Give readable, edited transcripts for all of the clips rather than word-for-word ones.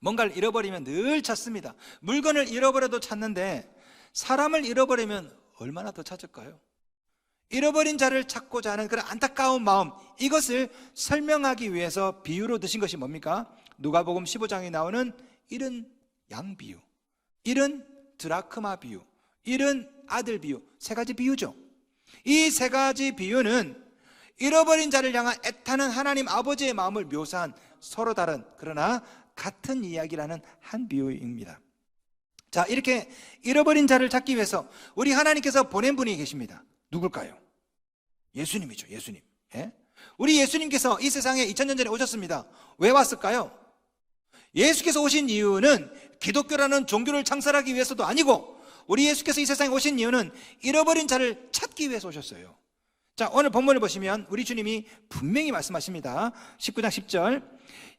뭔가를 잃어버리면 늘 찾습니다. 물건을 잃어버려도 찾는데 사람을 잃어버리면 얼마나 더 찾을까요? 잃어버린 자를 찾고자 하는 그런 안타까운 마음, 이것을 설명하기 위해서 비유로 드신 것이 뭡니까? 누가복음 15장에 나오는 잃은 양 비유, 잃은 드라크마 비유, 잃은 아들 비유, 세 가지 비유죠. 이 세 가지 비유는 잃어버린 자를 향한 애타는 하나님 아버지의 마음을 묘사한 서로 다른 그러나 같은 이야기라는 한 비유입니다. 자, 이렇게 잃어버린 자를 찾기 위해서 우리 하나님께서 보낸 분이 계십니다. 누굴까요? 예수님이죠. 예수님. 예? 우리 예수님께서 이 세상에 2000년 전에 오셨습니다. 왜 왔을까요? 예수께서 오신 이유는 기독교라는 종교를 창설하기 위해서도 아니고, 우리 예수께서 이 세상에 오신 이유는 잃어버린 자를 찾기 위해서 오셨어요. 자, 오늘 본문을 보시면 우리 주님이 분명히 말씀하십니다. 19장 10절,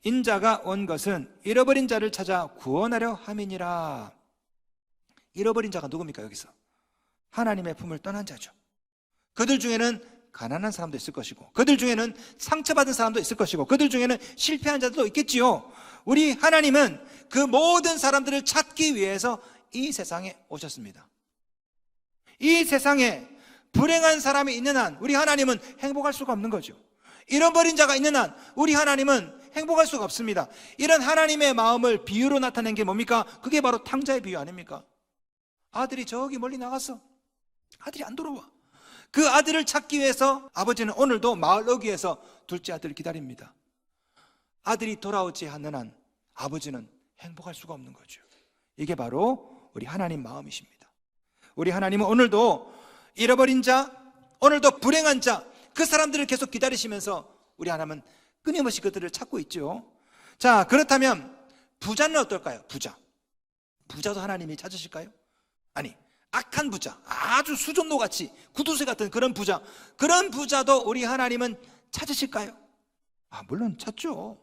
인자가 온 것은 잃어버린 자를 찾아 구원하려 함이니라. 잃어버린 자가 누굽니까? 여기서 하나님의 품을 떠난 자죠. 그들 중에는 가난한 사람도 있을 것이고, 그들 중에는 상처받은 사람도 있을 것이고, 그들 중에는 실패한 자들도 있겠지요. 우리 하나님은 그 모든 사람들을 찾기 위해서 이 세상에 오셨습니다. 이 세상에 불행한 사람이 있는 한 우리 하나님은 행복할 수가 없는 거죠. 잃어버린 자가 있는 한 우리 하나님은 행복할 수가 없습니다. 이런 하나님의 마음을 비유로 나타낸 게 뭡니까? 그게 바로 탕자의 비유 아닙니까? 아들이 저기 멀리 나갔어. 아들이 안 돌아와. 그 아들을 찾기 위해서 아버지는 오늘도 마을 어귀에서 둘째 아들을 기다립니다. 아들이 돌아오지 않는 한 아버지는 행복할 수가 없는 거죠. 이게 바로 우리 하나님 마음이십니다. 우리 하나님은 오늘도 잃어버린 자, 오늘도 불행한 자, 그 사람들을 계속 기다리시면서 우리 하나님은 끊임없이 그들을 찾고 있죠. 자, 그렇다면 부자는 어떨까요? 부자도 하나님이 찾으실까요? 아니, 악한 부자, 아주 수종노같이 구두쇠 같은 그런 부자도 우리 하나님은 찾으실까요? 물론 찾죠.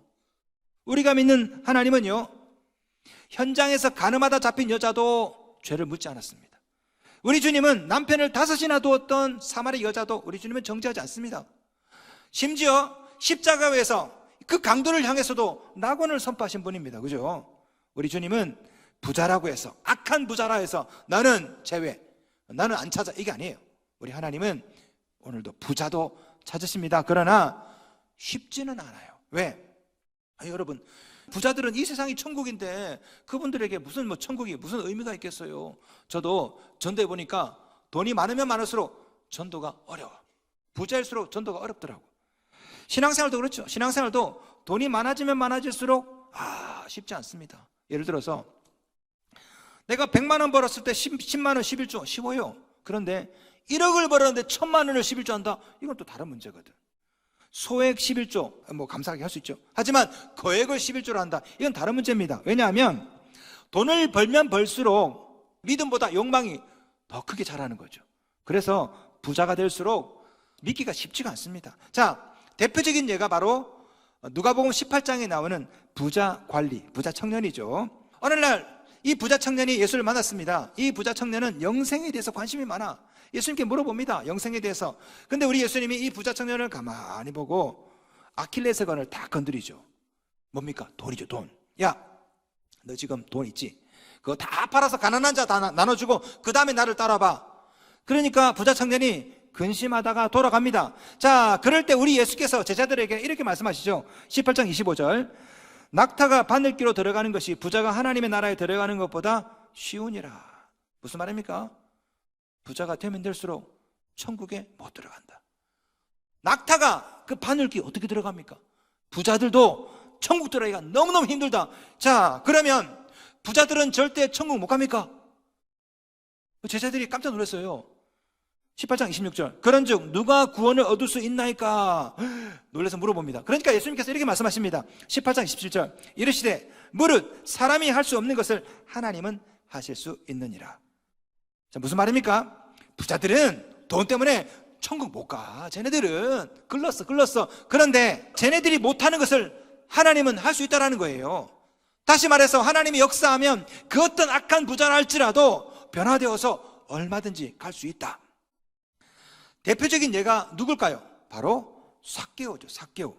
우리가 믿는 하나님은요, 현장에서 가늠하다 잡힌 여자도 죄를 묻지 않았습니다. 우리 주님은 남편을 5이나 두었던 사마리 여자도 우리 주님은 정죄하지 않습니다. 심지어 십자가에서 그 강도를 향해서도 낙원을 선포하신 분입니다. 그죠? 우리 주님은 부자라고 해서, 악한 부자라 해서 나는 제외, 나는 안 찾아, 이게 아니에요. 우리 하나님은 오늘도 부자도 찾으십니다. 그러나 쉽지는 않아요. 왜? 여러분, 부자들은 이 세상이 천국인데 그분들에게 무슨 천국이 무슨 의미가 있겠어요? 저도 전도해 보니까 돈이 많으면 많을수록 전도가 어려워. 부자일수록 전도가 어렵더라고. 신앙생활도 그렇죠. 신앙생활도 돈이 많아지면 많아질수록 쉽지 않습니다. 예를 들어서 내가 100만 원 벌었을 때 10만 원 11조 쉬워요. 그런데 1억을 벌었는데 1000만 원을 11조 한다? 이건 또 다른 문제거든. 소액 11조 감사하게 할 수 있죠. 하지만 거액을 11조로 한다, 이건 다른 문제입니다. 왜냐하면 돈을 벌면 벌수록 믿음보다 욕망이 더 크게 자라는 거죠. 그래서 부자가 될수록 믿기가 쉽지가 않습니다. 자, 대표적인 예가 바로 누가복음 18장에 나오는 부자 관리, 부자 청년이죠. 어느 날 이 부자 청년이 예수를 만났습니다. 이 부자 청년은 영생에 대해서 관심이 많아. 예수님께 물어봅니다. 영생에 대해서. 근데 우리 예수님이 이 부자 청년을 가만히 보고 아킬레스건을 다 건드리죠. 뭡니까? 돈이죠, 돈. 야, 너 지금 돈 있지? 그거 다 팔아서 가난한 자 다 나눠주고 그 다음에 나를 따라봐. 그러니까 부자 청년이 근심하다가 돌아갑니다. 자, 그럴 때 우리 예수께서 제자들에게 이렇게 말씀하시죠. 18장 25절, 낙타가 바늘귀로 들어가는 것이 부자가 하나님의 나라에 들어가는 것보다 쉬우니라. 무슨 말입니까? 부자가 되면 될수록 천국에 못 들어간다. 낙타가 그 바늘귀 어떻게 들어갑니까? 부자들도 천국 들어가기가 너무너무 힘들다. 자, 그러면 부자들은 절대 천국 못 갑니까? 제자들이 깜짝 놀랐어요. 18장 26절, 그런즉 누가 구원을 얻을 수 있나이까? 놀라서 물어봅니다. 그러니까 예수님께서 이렇게 말씀하십니다. 18장 27절, 이르시되 무릇 사람이 할 수 없는 것을 하나님은 하실 수 있느니라. 자, 무슨 말입니까? 부자들은 돈 때문에 천국 못 가. 쟤네들은 글렀어. 그런데 쟤네들이 못하는 것을 하나님은 할 수 있다는 거예요. 다시 말해서 하나님이 역사하면 그 어떤 악한 부자라 할지라도 변화되어서 얼마든지 갈 수 있다. 대표적인 예가 누굴까요? 바로 삭개오죠. 삭개오.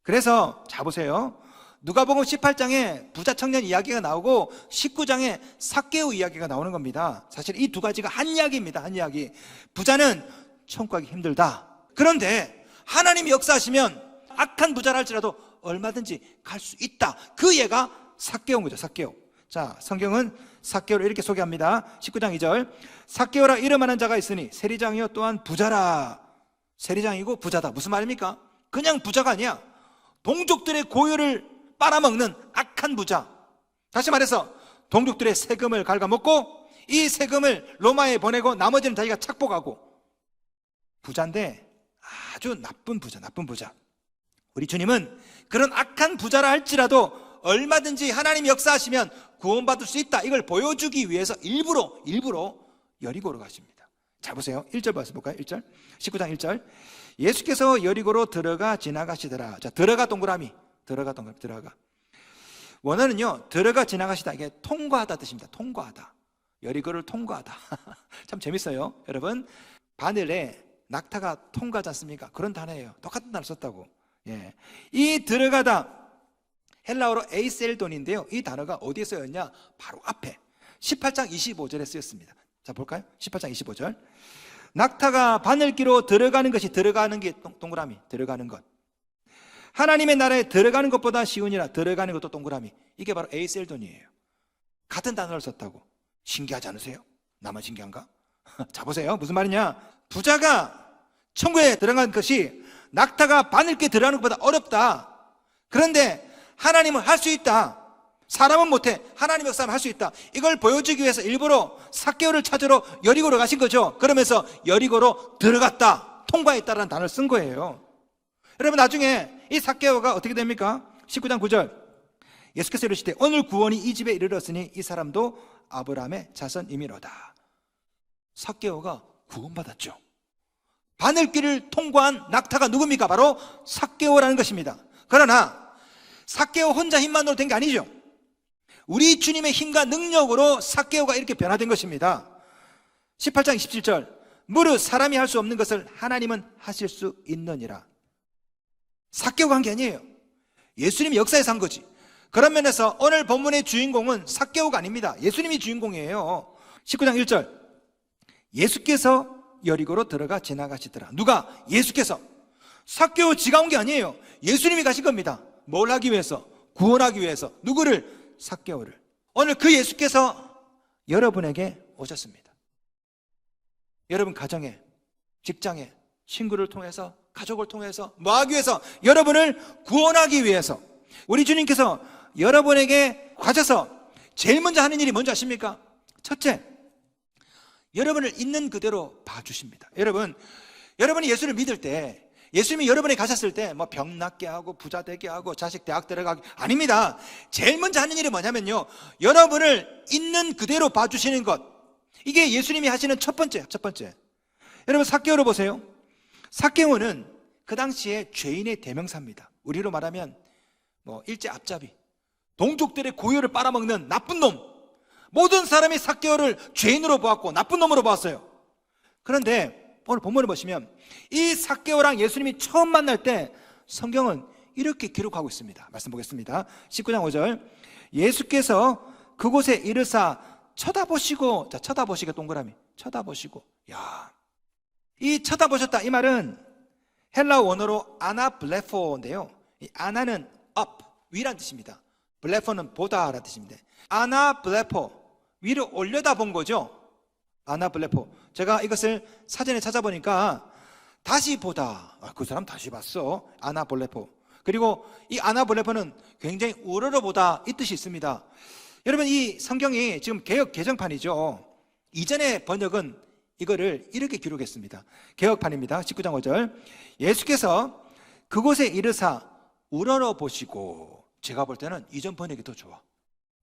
그래서 자 보세요. 누가복음 18장에 부자 청년 이야기가 나오고 19장에 삭개오 이야기가 나오는 겁니다. 사실 이 두 가지가 한 이야기입니다. 한 이야기. 부자는 천국 가기 힘들다. 그런데 하나님이 역사하시면 악한 부자라 할지라도 얼마든지 갈 수 있다. 그 예가 삭개오인 거죠. 삭개오. 자, 성경은 삭개오를 이렇게 소개합니다. 19장 2절. 삭개오라 이름하는 자가 있으니 세리장이요 또한 부자라. 세리장이고 부자다. 무슨 말입니까? 그냥 부자가 아니야. 동족들의 고요를 빨아먹는 악한 부자. 다시 말해서 동족들의 세금을 갉아먹고 이 세금을 로마에 보내고 나머지는 자기가 착복하고, 부자인데 아주 나쁜 부자, 나쁜 부자. 우리 주님은 그런 악한 부자라 할지라도 얼마든지 하나님이 역사하시면 구원받을 수 있다, 이걸 보여주기 위해서 일부러 여리고로 가십니다. 자, 보세요. 1절 봐서 볼까요? 1절. 19장 1절. 예수께서 여리고로 들어가 지나가시더라. 자, 들어가 동그라미. 들어가. 원어는요, 들어가 지나가시다, 이게 통과하다 뜻입니다. 통과하다. 여리고를 통과하다. 참 재밌어요. 여러분, 바늘에 낙타가 통과하지 않습니까? 그런 단어예요. 똑같은 단어 썼다고. 예. 이 들어가다, 헬라어로 에이셀돈인데요. 이 단어가 어디에 쓰였냐? 바로 앞에 18장 25절에 쓰였습니다. 자, 볼까요? 18장 25절. 낙타가 바늘기로 들어가는 것이, 들어가는 게 동그라미, 들어가는 것. 하나님의 나라에 들어가는 것보다 쉬우니라. 들어가는 것도 동그라미. 이게 바로 에이셀돈이에요. 같은 단어를 썼다고. 신기하지 않으세요? 나만 신기한가? 자, 보세요. 무슨 말이냐? 부자가 천국에 들어간 것이 낙타가 바늘기에 들어가는 것보다 어렵다. 그런데 하나님은 할 수 있다. 사람은 못해. 하나님 역사는 할 수 있다. 이걸 보여주기 위해서 일부러 삭개오를 찾으러 여리고로 가신 거죠. 그러면서 여리고로 들어갔다, 통과했다라는 단어를 쓴 거예요. 여러분, 나중에 이 삭개오가 어떻게 됩니까? 19장 9절. 예수께서 이르시되 오늘 구원이 이 집에 이르렀으니 이 사람도 아브라함의 자손이미로다. 삭개오가 구원받았죠. 바늘길을 통과한 낙타가 누굽니까? 바로 삭개오라는 것입니다. 그러나 삭개오 혼자 힘만으로 된 게 아니죠. 우리 주님의 힘과 능력으로 삭개오가 이렇게 변화된 것입니다. 18장 27절. 무릇 사람이 할 수 없는 것을 하나님은 하실 수 있느니라. 삭개오가 한 게 아니에요. 예수님이 역사에서 한 거지. 그런 면에서 오늘 본문의 주인공은 삭개오가 아닙니다. 예수님이 주인공이에요. 19장 1절. 예수께서 여리고로 들어가 지나가시더라. 누가? 예수께서. 삭개오 지가 온 게 아니에요. 예수님이 가신 겁니다. 뭘 하기 위해서? 구원하기 위해서. 누구를? 삭개오를. 오늘 그 예수께서 여러분에게 오셨습니다. 여러분 가정에, 직장에, 친구를 통해서, 가족을 통해서, 뭐 하기 위해서? 여러분을 구원하기 위해서. 우리 주님께서 여러분에게 가셔서 제일 먼저 하는 일이 뭔지 아십니까? 첫째, 여러분을 있는 그대로 봐주십니다. 여러분이 예수를 믿을 때, 예수님이 여러분이 가셨을 때 뭐 병 낫게 하고 부자 되게 하고 자식 대학 들어가게, 아닙니다. 제일 먼저 하는 일이 뭐냐면요, 여러분을 있는 그대로 봐주시는 것. 이게 예수님이 하시는 첫 번째. 여러분, 삭개오를 보세요. 삭개오는 그 당시에 죄인의 대명사입니다. 우리로 말하면 뭐 일제 앞잡이, 동족들의 고요를 빨아먹는 나쁜 놈. 모든 사람이 삭개오를 죄인으로 보았고 나쁜 놈으로 보았어요. 그런데 오늘 본문을 보시면 이 삭개오랑 예수님이 처음 만날 때 성경은 이렇게 기록하고 있습니다. 말씀 보겠습니다. 19장 5절. 예수께서 그곳에 이르사 쳐다보시고, 자, 쳐다보시고 동그라미, 쳐다보시고. 야, 이 쳐다보셨다, 이 말은 헬라어 원어로 아나블레포인데요. 이 아나는 up, 위란 뜻입니다. 블레포는 보다라는 뜻입니다. 아나블레포, 위로 올려다 본 거죠. 아나블레포. 제가 이것을 사전에 찾아보니까 다시 보다. 그 사람 다시 봤어. 아나블레포. 그리고 이 아나블레포는 굉장히 우러러보다, 이 뜻이 있습니다. 여러분, 이 성경이 지금 개역 개정판이죠. 이전의 번역은 이거를 이렇게 기록했습니다. 개역판입니다. 19장 5절. 예수께서 그곳에 이르사 우러러보시고. 제가 볼 때는 이전 번역이 더 좋아.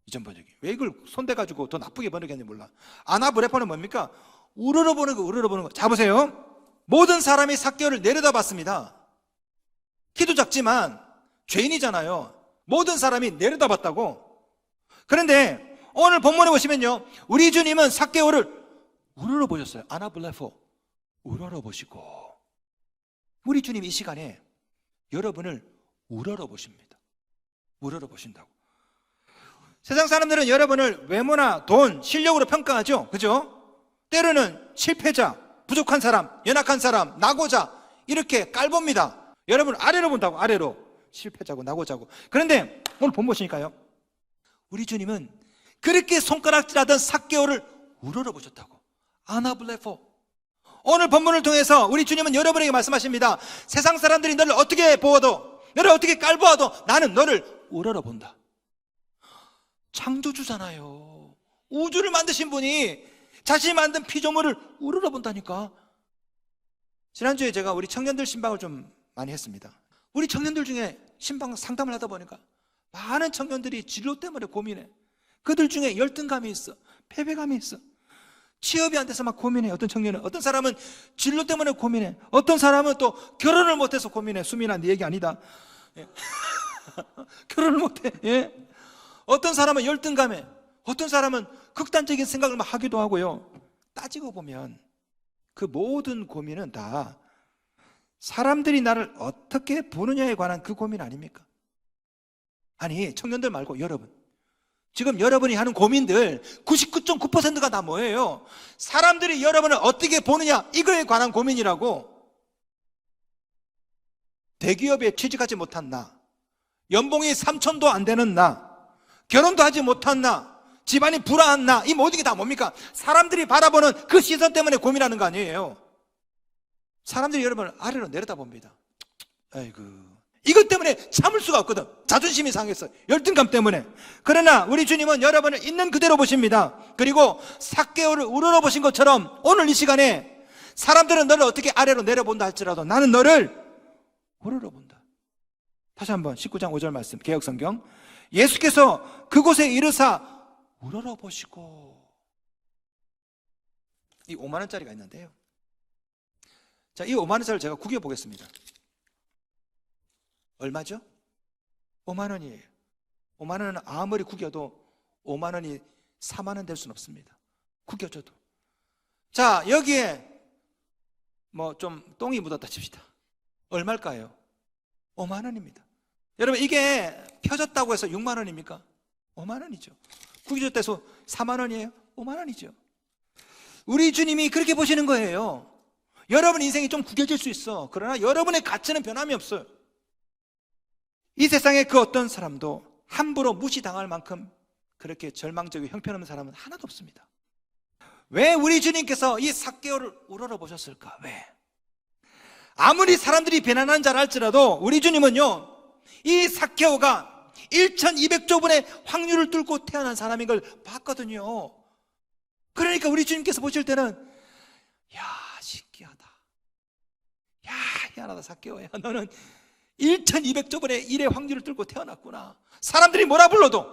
이전 번역이. 왜 이걸 손대가지고 더 나쁘게 번역했는지 몰라. 아나블레포는 뭡니까? 우러러보는 거. 자, 보세요. 모든 사람이 삭개오를 내려다봤습니다. 키도 작지만 죄인이잖아요. 모든 사람이 내려다봤다고. 그런데 오늘 본문에 보시면요, 우리 주님은 삭개오를 우러러보셨어요. 아나블레포, 우러러보시고. 우리 주님 이 시간에 여러분을 우러러보십니다. 우러러보신다고. 세상 사람들은 여러분을 외모나 돈, 실력으로 평가하죠. 그죠? 때로는 실패자, 부족한 사람, 연약한 사람, 낙오자 이렇게 깔봅니다. 여러분 아래로 본다고. 아래로. 실패자고 낙오자고. 그런데 오늘 본 보시니까요, 우리 주님은 그렇게 손가락질하던 삭개오를 우러러보셨다고. 아나블레포. 오늘 본문을 통해서 우리 주님은 여러분에게 말씀하십니다. 세상 사람들이 너를 어떻게 보아도, 너를 어떻게 깔보아도 나는 너를 우러러본다. 창조주잖아요. 우주를 만드신 분이 자신이 만든 피조물을 우러러본다니까. 지난주에 제가 우리 청년들 신방을 좀 많이 했습니다. 우리 청년들 중에 신방 상담을 하다 보니까 많은 청년들이 진로 때문에 고민해. 그들 중에 열등감이 있어, 패배감이 있어, 취업이 안 돼서 막 고민해. 어떤 청년은, 어떤 사람은 진로 때문에 고민해. 어떤 사람은 또 결혼을 못해서 고민해. 수민아, 네 얘기 아니다. 예. 결혼을 못해. 예. 어떤 사람은 열등감에, 어떤 사람은 극단적인 생각을 막 하기도 하고요. 따지고 보면 그 모든 고민은 다 사람들이 나를 어떻게 보느냐에 관한 그 고민 아닙니까? 아니, 청년들 말고 여러분, 지금 여러분이 하는 고민들 99.9%가 다 뭐예요? 사람들이 여러분을 어떻게 보느냐, 이거에 관한 고민이라고. 대기업에 취직하지 못한 나, 연봉이 3천도 안 되는 나, 결혼도 하지 못한 나, 집안이 불화한 나, 이 모든 게 다 뭡니까? 사람들이 바라보는 그 시선 때문에 고민하는 거 아니에요. 사람들이 여러분을 아래로 내려다봅니다. 아이고, 이것 때문에 참을 수가 없거든. 자존심이 상했어. 열등감 때문에. 그러나 우리 주님은 여러분을 있는 그대로 보십니다. 그리고 삭개오를 우러러보신 것처럼 오늘 이 시간에 사람들은 너를 어떻게 아래로 내려본다 할지라도 나는 너를 우러러본다. 다시 한번 19장 5절 말씀, 개역성경. 예수께서 그곳에 이르사 우러러보시고. 이 5만 원짜리가 있는데요, 자, 이 5만 원짜리를 제가 구겨보겠습니다. 얼마죠? 5만 원이에요. 5만 원은 아무리 구겨도 5만 원이 4만 원 될 수는 없습니다. 구겨줘도. 자, 여기에 뭐 좀 똥이 묻었다 칩시다. 얼마일까요? 5만 원입니다. 여러분, 이게 펴졌다고 해서 6만 원입니까? 5만 원이죠. 구겨졌다 해서 4만 원이에요? 5만 원이죠. 우리 주님이 그렇게 보시는 거예요. 여러분 인생이 좀 구겨질 수 있어. 그러나 여러분의 가치는 변함이 없어요. 이 세상에 그 어떤 사람도 함부로 무시당할 만큼 그렇게 절망적이고 형편없는 사람은 하나도 없습니다. 왜 우리 주님께서 이 삭개오를 우러러보셨을까? 왜? 아무리 사람들이 비난하는 줄 알지라도 우리 주님은요, 이 삭개오가 1200조분의 확률을 뚫고 태어난 사람인 걸 봤거든요. 그러니까 우리 주님께서 보실 때는, 야, 신기하다. 야, 희한하다, 삭개오야. 너는 1200조분의 1의 확률을 뚫고 태어났구나. 사람들이 뭐라 불러도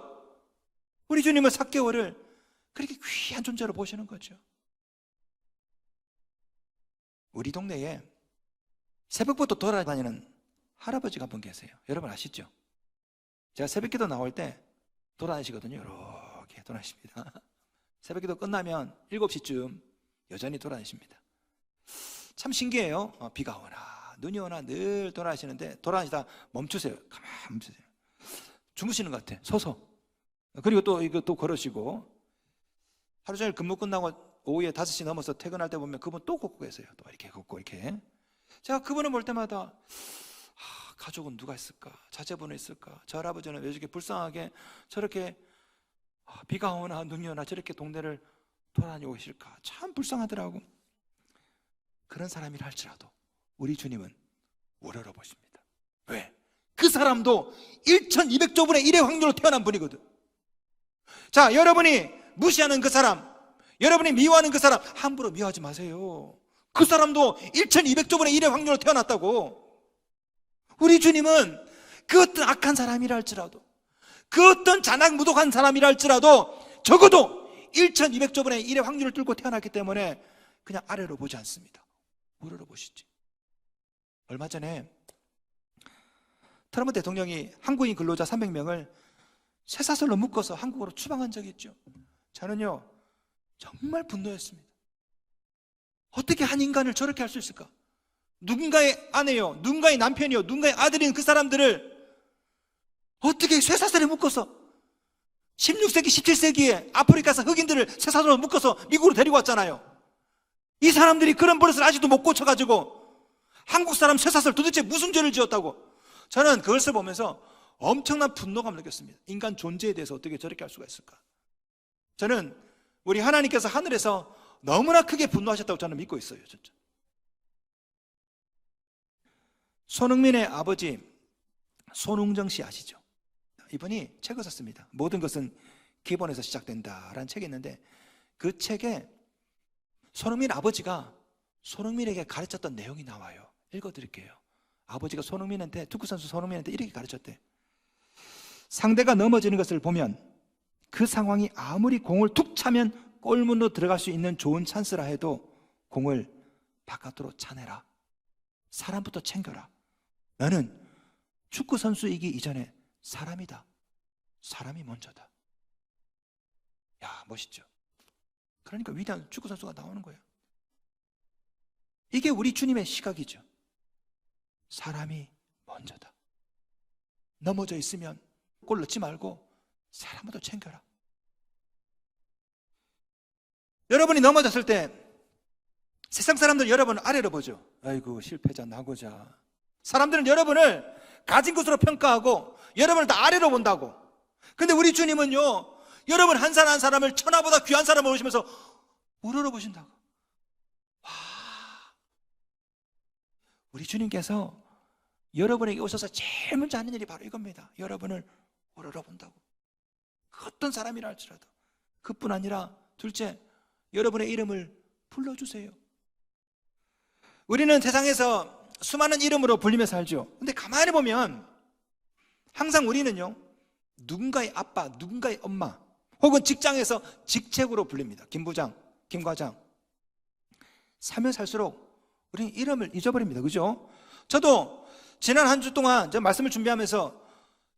우리 주님은 삭개오를 그렇게 귀한 존재로 보시는 거죠. 우리 동네에 새벽부터 돌아다니는 할아버지가 한 분 계세요. 여러분 아시죠? 제가 새벽기도 나올 때 돌아다니시거든요. 이렇게 돌아다니십니다. 새벽기도 끝나면 7시쯤 여전히 돌아다니십니다. 참 신기해요. 비가 오나 눈이 오나 늘 돌아다니시는데 돌아다니시다 멈추세요. 가만 멈추세요. 주무시는 것 같아. 서서. 그리고 또 이거 또 걸으시고, 하루 종일 근무 끝나고 오후에 5시 넘어서 퇴근할 때 보면 그분 또 걷고 계세요. 또 이렇게 걷고 이렇게. 제가 그분을 볼 때마다 가족은 누가 있을까? 자제분은 있을까? 저 할아버지는 왜 저렇게 불쌍하게 저렇게 비가 오나 눈이 오나 저렇게 동네를 돌아다니고 계실까? 참 불쌍하더라고. 그런 사람이라 할지라도 우리 주님은 우러러보십니다. 왜? 그 사람도 1200조분의 1의 확률로 태어난 분이거든. 자, 여러분이 무시하는 그 사람, 여러분이 미워하는 그 사람 함부로 미워하지 마세요. 그 사람도 1200조분의 1의 확률로 태어났다고. 우리 주님은 그 어떤 악한 사람이라 할지라도, 그 어떤 잔악무독한 사람이라 할지라도 적어도 1200조분의 1의 확률을 뚫고 태어났기 때문에 그냥 아래로 보지 않습니다. 우러러 보시지. 얼마 전에 트럼프 대통령이 한국인 근로자 300명을 쇠사슬로 묶어서 한국으로 추방한 적이 있죠. 저는요 정말 분노했습니다. 어떻게 한 인간을 저렇게 할 수 있을까? 누군가의 아내요, 누군가의 남편이요, 누군가의 아들인 그 사람들을 어떻게 쇠사슬에 묶어서 16세기, 17세기에 아프리카에서 흑인들을 쇠사슬로 묶어서 미국으로 데리고 왔잖아요. 이 사람들이 그런 버릇을 아직도 못 고쳐가지고 한국 사람 쇠사슬 도대체 무슨 죄를 지었다고. 저는 그것을 보면서 엄청난 분노감을 느꼈습니다. 인간 존재에 대해서 어떻게 저렇게 할 수가 있을까. 저는 우리 하나님께서 하늘에서 너무나 크게 분노하셨다고 저는 믿고 있어요. 진짜. 손흥민의 아버지 손흥정 씨 아시죠? 이분이 책을 썼습니다. 모든 것은 기본에서 시작된다라는 책이 있는데, 그 책에 손흥민 아버지가 손흥민에게 가르쳤던 내용이 나와요. 읽어드릴게요. 아버지가 손흥민한테, 축구선수 손흥민한테 이렇게 가르쳤대. 상대가 넘어지는 것을 보면 그 상황이 아무리 공을 툭 차면 골문으로 들어갈 수 있는 좋은 찬스라 해도 공을 바깥으로 차내라. 사람부터 챙겨라. 나는 축구선수이기 이전에 사람이다. 사람이 먼저다. 야, 멋있죠? 그러니까 위대한 축구선수가 나오는 거예요. 이게 우리 주님의 시각이죠. 사람이 먼저다. 넘어져 있으면 골 넣지 말고 사람부터 챙겨라. 여러분이 넘어졌을 때 세상 사람들은 여러분을 아래로 보죠. 아이고 실패자 나고자. 사람들은 여러분을 가진 것으로 평가하고 여러분을 다 아래로 본다고. 근데 우리 주님은요, 여러분 한 사람 한 사람을 천하보다 귀한 사람을 보시면서 우러러 보신다고. 와, 우리 주님께서 여러분에게 오셔서 제일 먼저 하는 일이 바로 이겁니다. 여러분을 우러러 본다고. 어떤 사람이라 할지라도. 그뿐 아니라 둘째, 여러분의 이름을 불러주세요. 우리는 세상에서 수많은 이름으로 불리며 살죠. 근데 가만히 보면 항상 우리는요, 누군가의 아빠, 누군가의 엄마, 혹은 직장에서 직책으로 불립니다. 김 부장, 김 과장. 살면 살수록 우리는 이름을 잊어버립니다. 그죠? 저도 지난 한 주 동안 제가 말씀을 준비하면서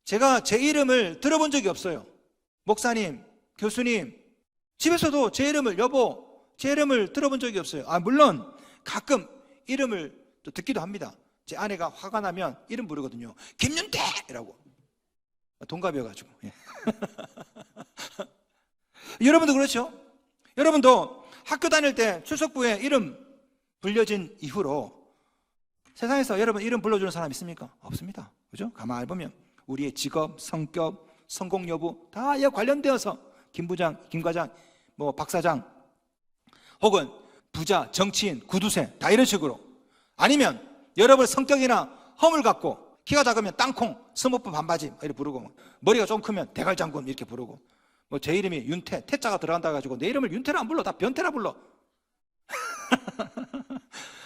제가 제 이름을 들어본 적이 없어요. 목사님, 교수님, 집에서도 제 이름을, 여보, 제 이름을 들어본 적이 없어요. 물론 가끔 이름을 또 듣기도 합니다. 제 아내가 화가 나면 이름 부르거든요. 김윤태라고. 동갑이어가지고. 여러분도 그렇죠? 여러분도 학교 다닐 때 출석부에 이름 불려진 이후로 세상에서 여러분 이름 불러주는 사람 있습니까? 없습니다. 그죠? 가만히 보면 우리의 직업, 성격, 성공 여부 다 이와 관련되어서 김 부장, 김 과장, 뭐 박 사장, 혹은 부자, 정치인, 구두쇠 다 이런 식으로. 아니면 여러분의 성격이나 허물 갖고 키가 작으면 땅콩, 스머프 반바지 이렇게 부르고, 머리가 좀 크면 대갈장군 이렇게 부르고, 뭐 제 이름이 윤태, 태자가 들어간다 가지고 내 이름을 윤태라 안 불러, 다 변태라 불러.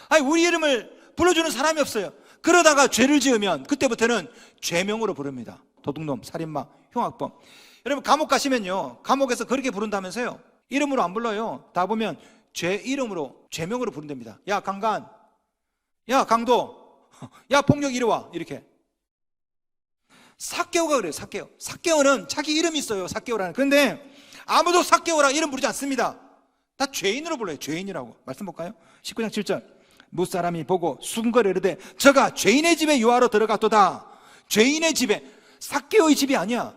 아니 우리 이름을 불러주는 사람이 없어요. 그러다가 죄를 지으면 그때부터는 죄명으로 부릅니다. 도둑놈, 살인마, 흉악범. 여러분 감옥 가시면요, 감옥에서 그렇게 부른다면서요. 이름으로 안 불러요. 다 보면 죄 이름으로, 죄명으로 부른답니다. 야 강간, 야 강도, 야 폭력 이리 와, 이렇게. 삭개오가 그래요. 삭개오. 삭개오는 자기 이름이 있어요. 삭개오라는. 그런데 아무도 삭개오라 이름 부르지 않습니다. 다 죄인으로 불러요. 죄인이라고. 말씀 볼까요? 19장 7절. 무사람이 보고 수군거려 이르되 저가 죄인의 집에 유하러 들어갔도다. 죄인의 집에, 삭개오의 집이 아니야.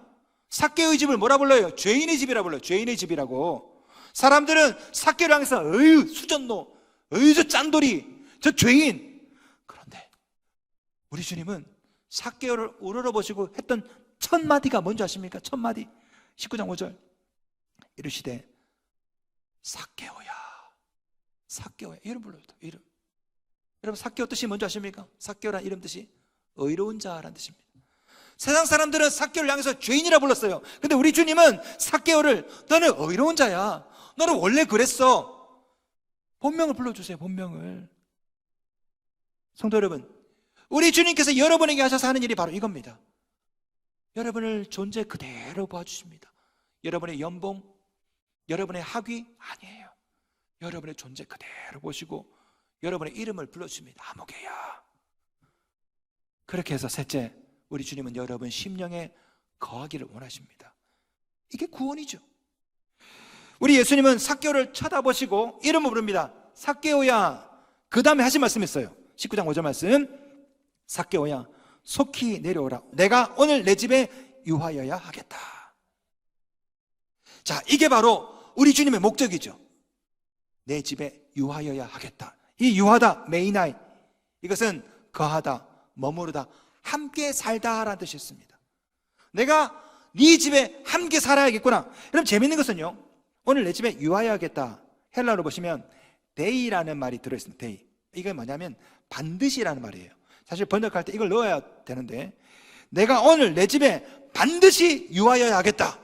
삭개오의 집을 뭐라 불러요? 죄인의 집이라 불러요. 죄인의 집이라고. 사람들은 삭개오를 향해서 어휴 수전노, 어휴 저 짠돌이, 저 죄인. 그런데 우리 주님은 삭개오를 우러러보시고 했던 첫 마디가 뭔지 아십니까? 첫 마디 19장 5절. 이르시되 삭개오야, 삭개오야. 이름 불러요. 이름. 여러분 삭개오 뜻이 뭔지 아십니까? 삭개오라는 이름 뜻이 의로운 자라는 뜻입니다. 세상 사람들은 삭개오를 향해서 죄인이라 불렀어요. 근데 우리 주님은 삭개오를 너는 의로운 자야, 너는 원래 그랬어. 본명을 불러주세요. 본명을. 성도 여러분, 우리 주님께서 여러분에게 하셔서 하는 일이 바로 이겁니다. 여러분을 존재 그대로 봐주십니다. 여러분의 연봉, 여러분의 학위 아니에요. 여러분의 존재 그대로 보시고 여러분의 이름을 불러주십니다. 아무개야. 그렇게 해서 셋째, 우리 주님은 여러분 심령에 거하기를 원하십니다. 이게 구원이죠. 우리 예수님은 삭개오를 쳐다보시고 이름을 부릅니다. 삭개오야. 그 다음에 하신 말씀이 있어요. 19장 5절 말씀. 삭개오야 속히 내려오라. 내가 오늘 내 집에 유하여야 하겠다. 자, 이게 바로 우리 주님의 목적이죠. 내 집에 유하여야 하겠다. 이 유하다, 메이나이, 이것은 거하다, 머무르다, 함께 살다라는 뜻이었습니다. 내가 네 집에 함께 살아야겠구나. 그럼 재밌는 것은요, 오늘 내 집에 유하여야겠다, 헬라어로 보시면 데이라는 말이 들어있습니다. 데이. 이게 뭐냐면 반드시라는 말이에요. 사실 번역할 때 이걸 넣어야 되는데, 내가 오늘 내 집에 반드시 유하여야 하겠다.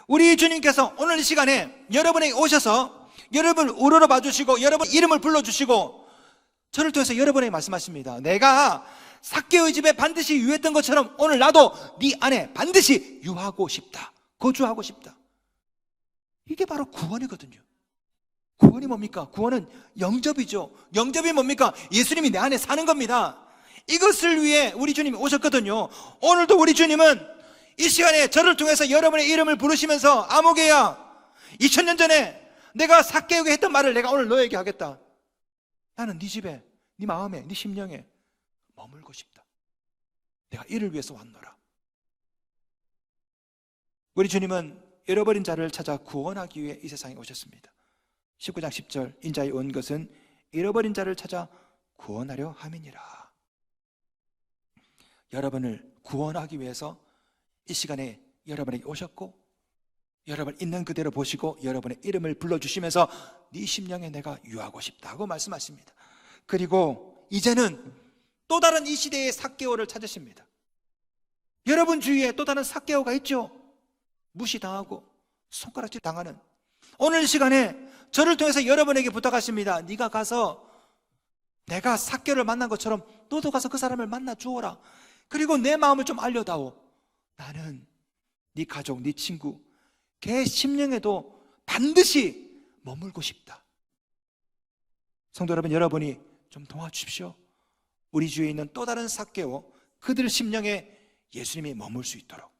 우리 주님께서 오늘 이 시간에 여러분에게 오셔서 여러분을 우러러 봐주시고 여러분 이름을 불러주시고 저를 통해서 여러분에게 말씀하십니다. 내가 삭개오의 집에 반드시 유했던 것처럼 오늘 나도 네 안에 반드시 유하고 싶다, 거주하고 싶다. 이게 바로 구원이거든요. 구원이 뭡니까? 구원은 영접이죠. 영접이 뭡니까? 예수님이 내 안에 사는 겁니다. 이것을 위해 우리 주님이 오셨거든요. 오늘도 우리 주님은 이 시간에 저를 통해서 여러분의 이름을 부르시면서 아무개야, 2000년 전에 내가 삭개오에게 했던 말을 내가 오늘 너에게 하겠다. 나는 네 집에, 네 마음에, 네 심령에 머물고 싶다. 내가 이를 위해서 왔노라. 우리 주님은 잃어버린 자를 찾아 구원하기 위해 이 세상에 오셨습니다. 19장 10절, 인자에 온 것은 잃어버린 자를 찾아 구원하려 함이니라. 여러분을 구원하기 위해서 이 시간에 여러분에게 오셨고, 여러분 있는 그대로 보시고 여러분의 이름을 불러주시면서 네 심령에 내가 유하고 싶다고 말씀하십니다. 그리고 이제는 또 다른 이 시대의 삭개오를 찾으십니다. 여러분 주위에 또 다른 삭개오가 있죠. 무시당하고 손가락질 당하는. 오늘 이 시간에 저를 통해서 여러분에게 부탁하십니다. 네가 가서 내가 삭개오를 만난 것처럼 너도 가서 그 사람을 만나 주어라. 그리고 내 마음을 좀 알려다오. 나는 네 가족, 네 친구, 걔 심령에도 반드시 머물고 싶다. 성도 여러분, 여러분이 좀 도와주십시오. 우리 주위에 있는 또 다른 삭개오, 그들 심령에 예수님이 머물 수 있도록.